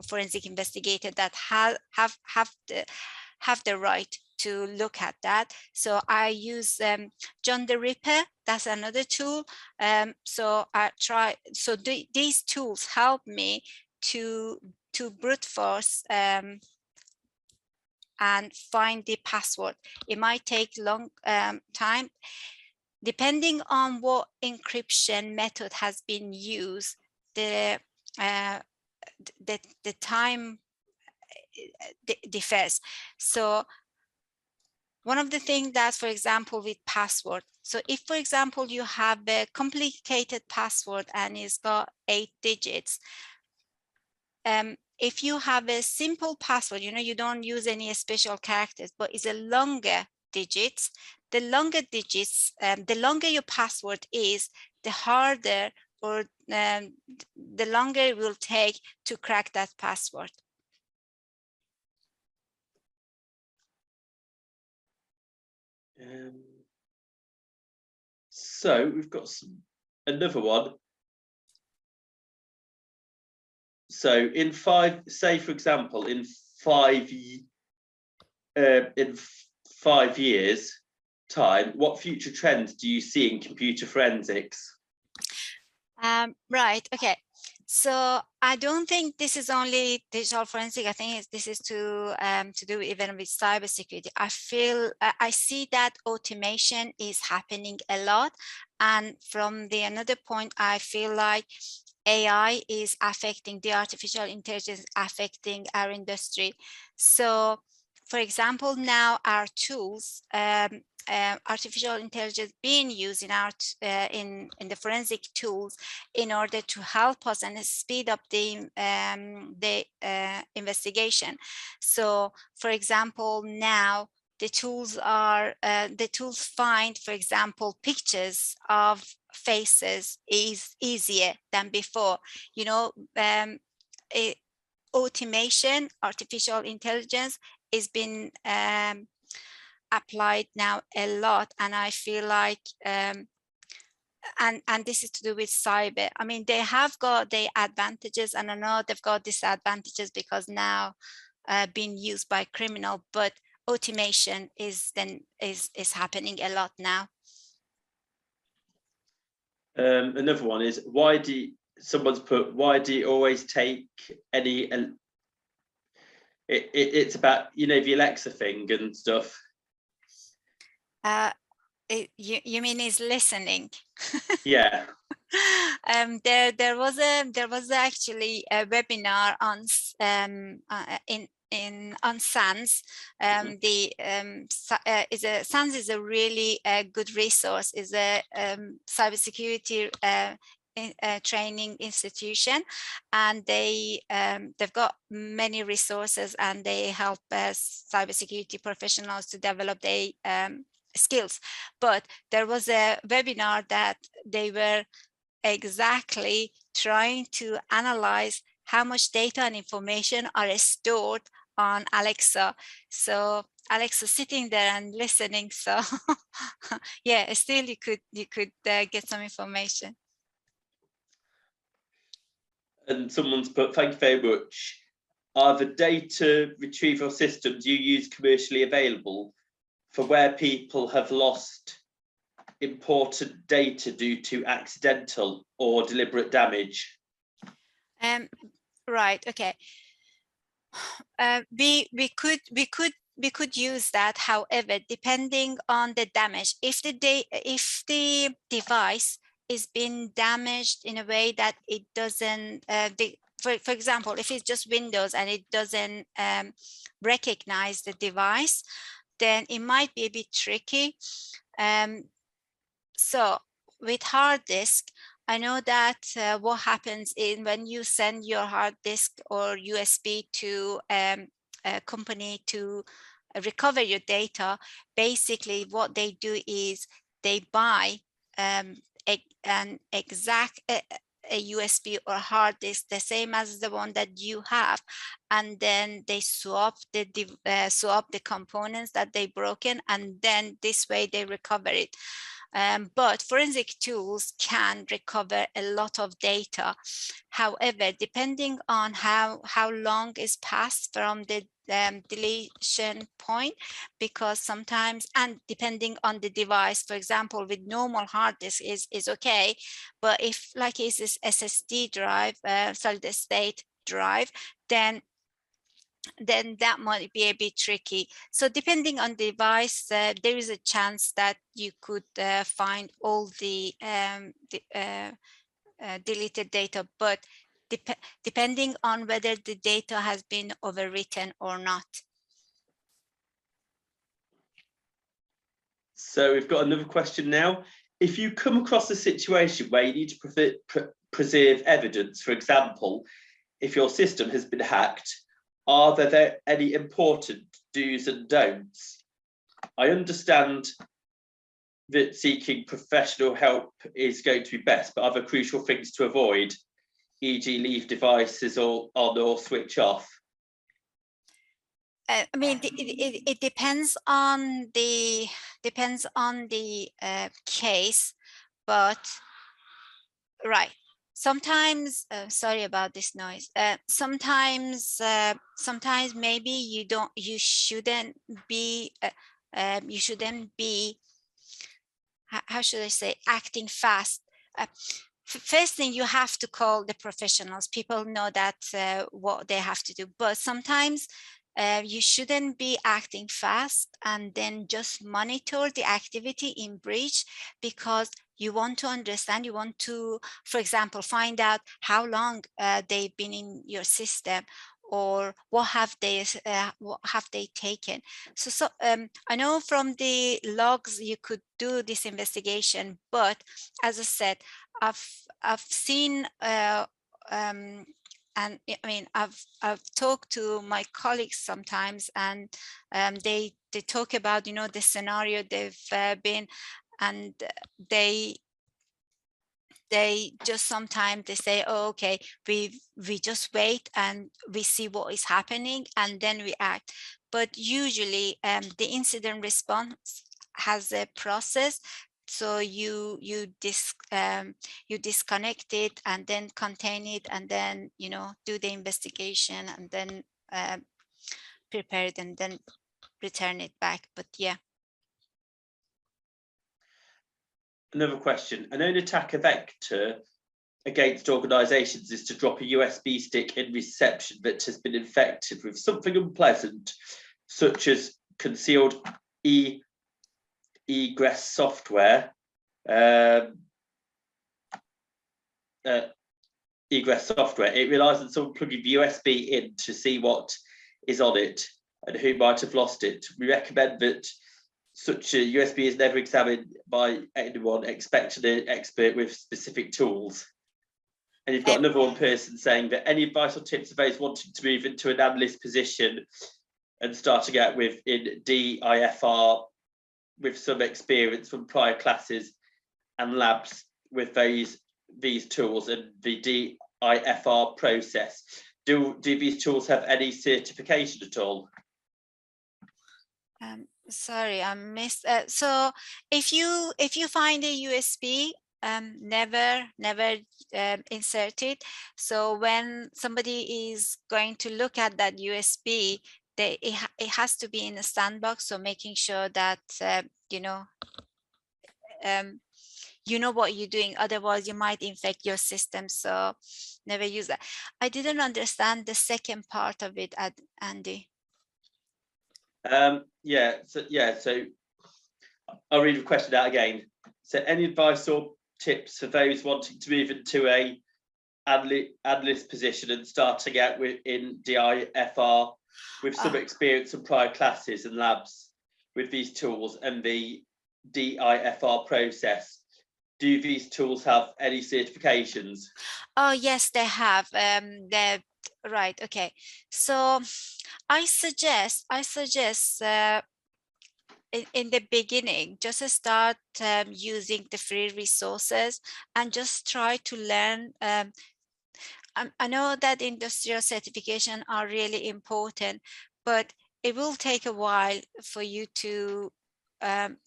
forensic investigator that have the right to look at that. So I use John the Ripper. That's another tool. So I try. So these tools help me to brute force and find the password. It might take long time, depending on what encryption method has been used. The time differs. So one of the things that, for example, with password, so if, for example, you have a complicated password and it's got 8 digits, if you have a simple password, you know, you don't use any special characters, but it's a longer digits, the longer digits, the longer your password is, the harder or the longer it will take to crack that password. So we've got another one. So say for example, in 5 years time, what future trends do you see in computer forensics? Right. Okay. So I don't think this is only digital forensic. I think this is to do even with cybersecurity. I see that automation is happening a lot, and from the another point, I feel like AI is affecting, the artificial intelligence affecting our industry. So, for example, now our tools, artificial intelligence being used in in the forensic tools in order to help us and speed up the investigation. So, for example, now the tools are the tools find, for example, pictures of faces is easier than before. You know, automation, artificial intelligence is been applied now a lot, and I feel like and this is to do with cyber. I mean, they have got their advantages, and I know they've got disadvantages because now being used by criminal, but automation is happening a lot now. Another one is, why do you always take any it's about, you know, the Alexa thing and stuff. You mean is listening? Yeah. There was actually a webinar on on SANS. SANS is a really good resource. Is a cybersecurity training institution, and they've got many resources, and they help cybersecurity professionals to develop their skills. But there was a webinar that they were exactly trying to analyze how much data and information are stored on Alexa. So Alexa sitting there and listening. So yeah, still you could get some information. And someone's put, thank you very much. Are the data retrieval systems you use commercially available for where people have lost important data due to accidental or deliberate damage? Right. Okay. We could use that. However, depending on the damage, if the device is being damaged in a way that it doesn't for example, if it's just Windows and it doesn't recognize the device, then it might be a bit tricky. So with hard disk, I know that what happens in when you send your hard disk or USB to a company to recover your data, basically what they do is they buy an exact a USB or hard disk, the same as the one that you have, and then they swap the components that they broken, and then this way they recover it. But forensic tools can recover a lot of data. However, depending on how long is passed from the deletion point, because sometimes, and depending on the device, for example, with normal hard disk is okay, but if like it's this SSD drive, solid state drive, then that might be a bit tricky. So depending on the device, there is a chance that you could find all the deleted data, but depending on whether the data has been overwritten or not. So we've got another question now. If you come across a situation where you need to preserve evidence, for example, if your system has been hacked, are there any important do's and don'ts? I understand that seeking professional help is going to be best, but other crucial things to avoid, e.g. leave devices on or switch off? I mean, it depends on the case, but right. Sometimes, sorry about this noise. Sometimes maybe you shouldn't be, how should I say, acting fast. First thing, you have to call the professionals. People know that what they have to do, but sometimes you shouldn't be acting fast and then just monitor the activity in breach, because you want to understand, you want to, for example, find out how long they've been in your system, or what have they taken. So I know from the logs you could do this investigation, but as I said, I've seen and I mean, I've talked to my colleagues sometimes, and they they talk about, you know, the scenario they've been, and they just sometimes they say, oh, okay, we just wait and we see what is happening and then we act. But usually the incident response has a process. So you disconnect it and then contain it and then, you know, do the investigation and then prepare it and then return it back. But yeah. Another question. A known attacker vector against organisations is to drop a USB stick in reception that has been infected with something unpleasant, such as concealed egress software. Egress software. It relies on someone plugging the USB in to see what is on it and who might have lost it. We recommend that such a USB is never examined by anyone expecting an expert with specific tools. And you've got another one person saying that any advice or tips for those wanting to move into an analyst position and starting out with in DIFR with some experience from prior classes and labs with these tools and the DIFR process. Do these tools have any certification at all? Sorry, I missed. So if you find a USB, never insert it. So when somebody is going to look at that USB, it has to be in a sandbox. So making sure that you know what you're doing. Otherwise, you might infect your system. So never use that. I didn't understand the second part of it, Andy. So I'll read the question out again. So any advice or tips for those wanting to move into a analyst position and starting out in DIFR with some experience in prior classes and labs with these tools and the DIFR process? Do these tools have any certifications? Oh yes, they have. They're right. Okay, so I suggest in the beginning, just start using the free resources and just try to learn. I know that industrial certification are really important, but it will take a while for you to learn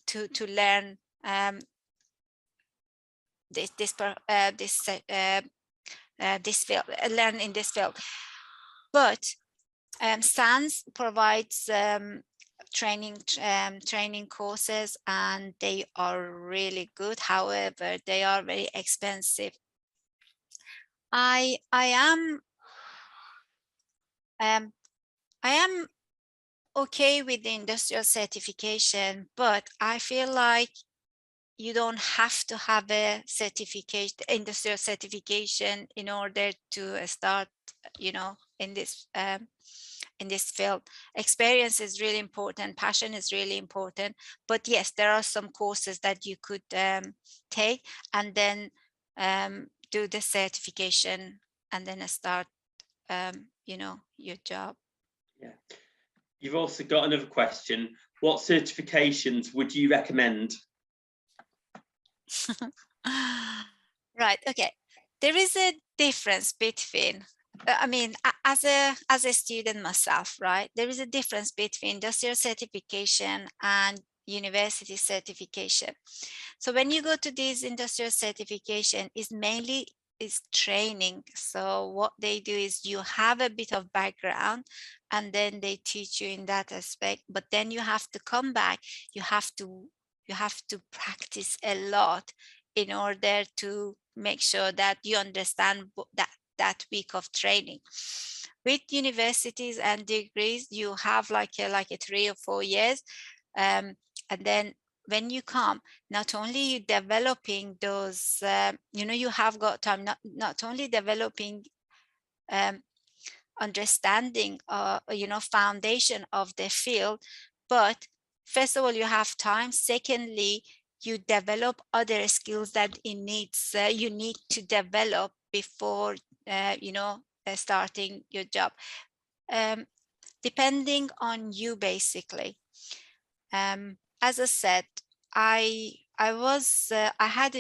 this field, learn in this field. But SANS provides training courses, and they are really good. However, they are very expensive. I am okay with the industrial certification, but I feel like you don't have to have a industrial certification in order to start, you know, in this field. Experience is really important, passion is really important, but yes, there are some courses that you could take and then do the certification and then start you know, your job. Yeah. You've also got another question. What certifications would you recommend? Right, okay. There is a difference between I mean, as a student myself, right, there is a difference between industrial certification and university certification. So when you go to this industrial certification, is mainly training. So what they do is you have a bit of background and then they teach you in that aspect, but then you have to come back, you have to practice a lot in order to make sure that you understand that week of training. With universities and degrees, you have like a 3 or 4 years, and then when you come, not only you developing those, you know, you have got time not only developing understanding, you know, foundation of the field, but first of all, you have time. Secondly, you develop other skills that you need to develop before you know, starting your job, depending on you basically. as I said, I had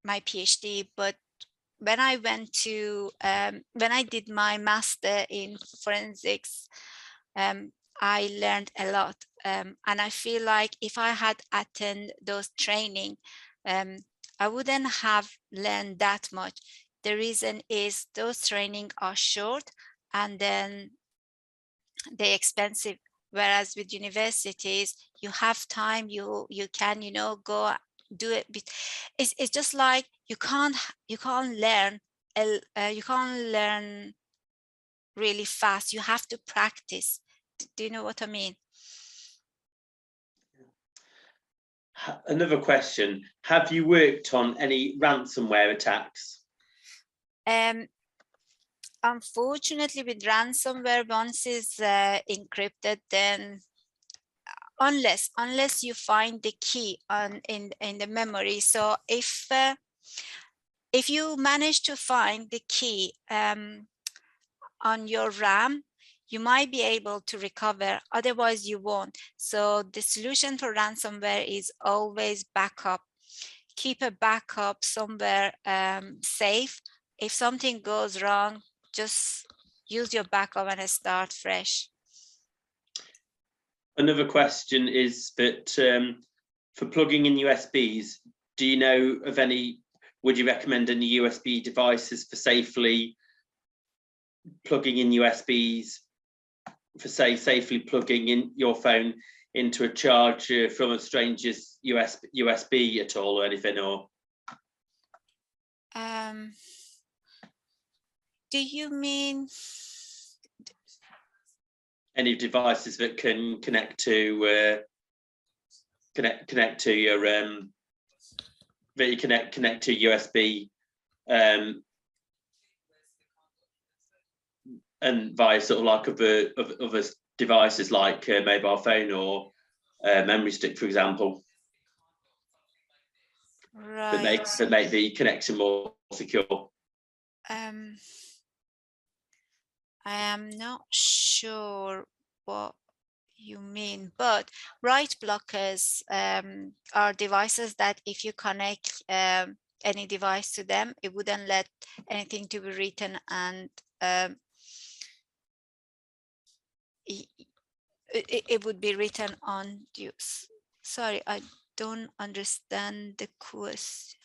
my PhD, but when I went to when I did my master in forensics, I learned a lot, and I feel like if I had attended those training, I wouldn't have learned that much. The reason is those training are short and then they're expensive. Whereas with universities, you have time, you can, go do it. It's just like you can't learn, you can't learn really fast. You have to practice. Do you know what I mean? Another question: have you worked on any ransomware attacks? Unfortunately, with ransomware, once it's encrypted, then unless you find the key in the memory. So if you manage to find the key on your RAM, you might be able to recover, otherwise you won't. So the solution for ransomware is always backup. Keep a backup somewhere safe. If something goes wrong, just use your backup and start fresh. Another question is that for plugging in USBs, do you know of any, would you recommend any USB devices for safely plugging in USBs, for say safely plugging in your phone into a charger from a stranger's USB at all, or anything? Or do you mean any devices that can connect to connect to your that you connect to USB and via sort of like other devices like a mobile phone or memory stick, for example, right? that make the connection more secure. I am not sure what you mean, but write blockers are devices that if you connect any device to them, it wouldn't let anything to be written, and it would be written on you. Sorry, I don't understand the question.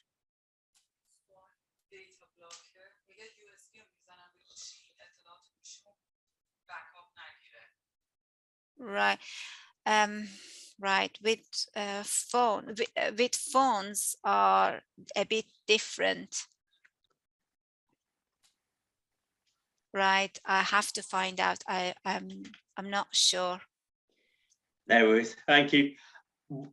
Right. Right. With with phones are a bit different. Right. I have to find out. I'm not sure. No worries. Thank you.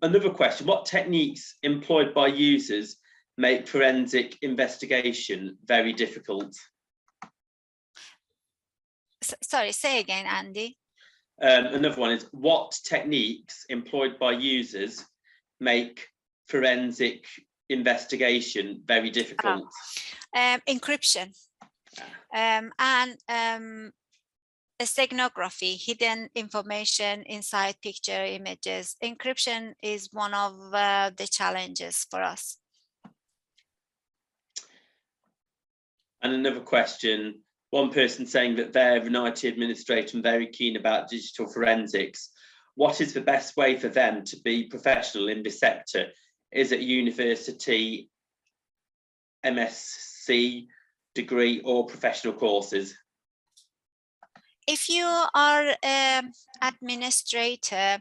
Another question: what techniques employed by users make forensic investigation very difficult? Sorry, say again, Andy. Another one is: what techniques employed by users make forensic investigation very difficult? Encryption and steganography, hidden information inside picture images. Encryption is one of the challenges for us. And another question: one person saying that they're an IT administrator and very keen about digital forensics. What is the best way for them to be professional in this sector? Is it university, MSc degree, or professional courses? If you are an administrator,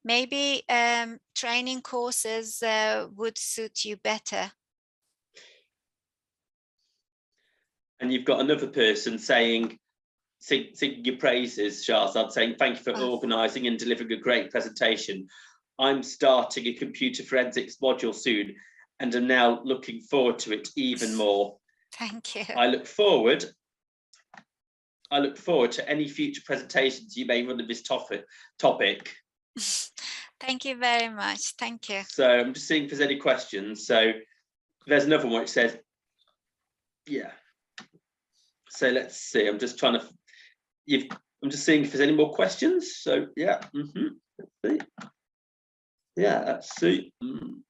maybe training courses would suit you better. And you've got another person saying, singing your praises, Shahzad, saying thank you for organising and delivering a great presentation. I'm starting a computer forensics module soon and am now looking forward to it even more. Thank you. I look forward to any future presentations you may run on this topic. Thank you very much. Thank you. So I'm just seeing if there's any questions. So there's another one which says, yeah. So let's see. I'm just trying to. I'm just seeing if there's any more questions. So yeah. Yeah, that's it. I'm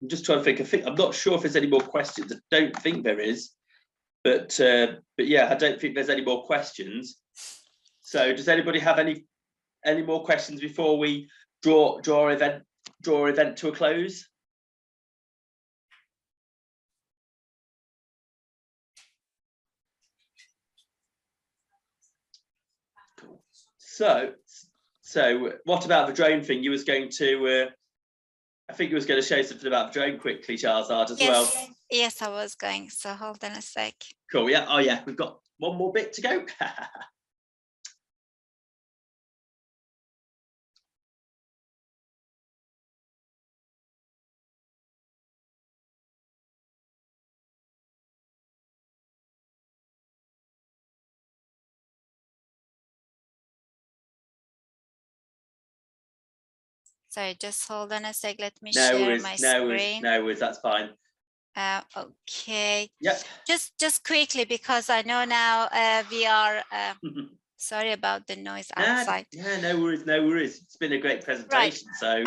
just trying to think. I'm not sure if there's any more questions. I don't think there is, but yeah, I don't think there's any more questions. So, does anybody have any more questions before we draw our event to a close? Cool. So what about the drone thing? You was going to. I think you was going to show something about the drone quickly, Charzard, as well. Yes, I was going. So hold on a sec. Cool. Yeah. Oh, yeah. We've got one more bit to go. Sorry, just hold on a sec. Let me share my screen. No worries. That's fine. Okay. Yep. Just quickly, because I know now we are. Sorry about the noise outside. Yeah, no worries. It's been a great presentation. Right. So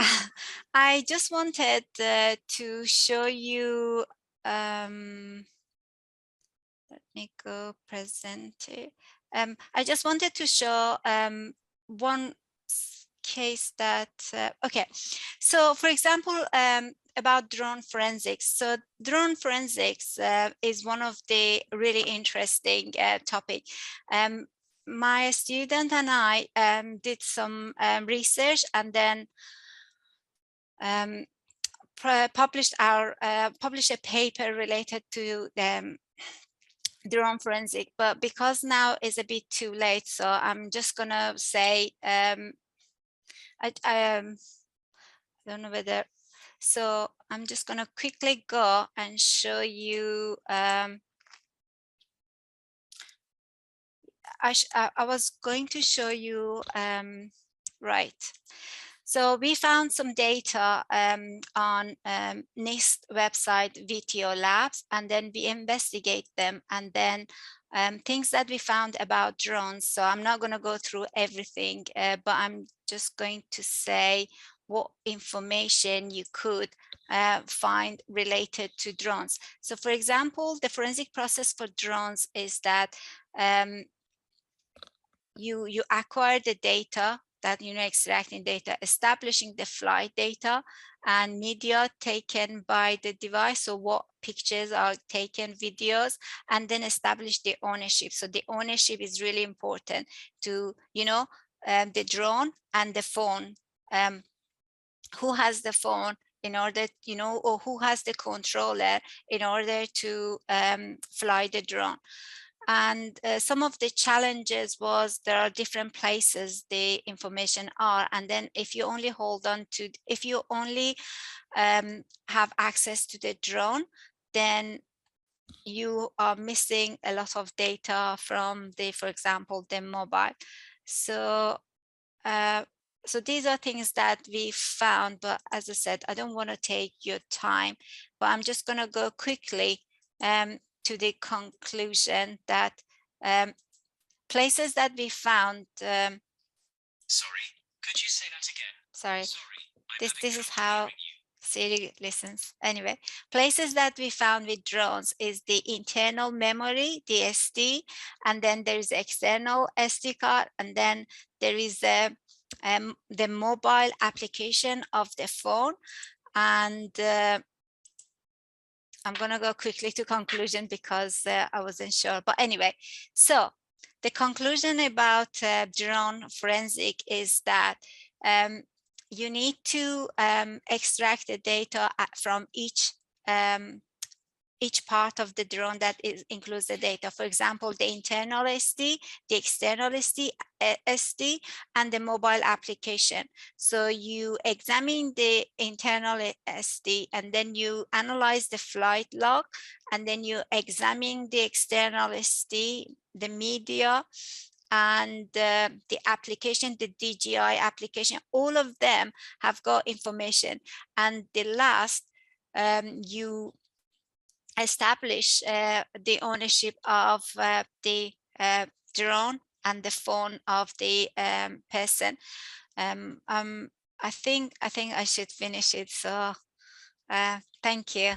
I just wanted to show you. Let me go present. I just wanted to show one case that. Okay, so for example, about drone forensics. So drone forensics is one of the really interesting topic. My student and I did some research, and then published a paper related to drone forensic. But because now is a bit too late, so I'm just gonna say I don't know whether. So I'm just gonna quickly go and show you. I was going to show you, right. So we found some data on NIST website, VTO Labs, and then we investigate them, and then things that we found about drones. So I'm not going to go through everything, but I'm just going to say what information you could find related to drones. So for example, the forensic process for drones is that you acquire the data, that extracting data, establishing the flight data and media taken by the device. So what pictures are taken, videos, and then establish the ownership. So the ownership is really important to, the drone and the phone. Who has the phone in order, or who has the controller in order to fly the drone. And some of the challenges was there are different places the information are, and then if you only if you only have access to the drone, then you are missing a lot of data from for example, the mobile. So so these are things that we found, but as I said, I don't want to take your time, but I'm just going to go quickly to the conclusion that places that we found. Sorry, could you say that again? Sorry, this is how Siri listens. Anyway, places that we found with drones is the internal memory, the SD, and then there is external SD card, and then there is the mobile application of the phone. And I'm going to go quickly to conclusion because I wasn't sure. But anyway, so the conclusion about drone forensic is that you need to extract the data from each part of the drone that includes the data. For example, the internal SD, the external SD, and the mobile application. So you examine the internal SD, and then you analyze the flight log, and then you examine the external SD, the media, and the application, the DJI application. All of them have got information. And the last, you establish the ownership of the drone and the phone of the person. I think I should finish it. So thank you.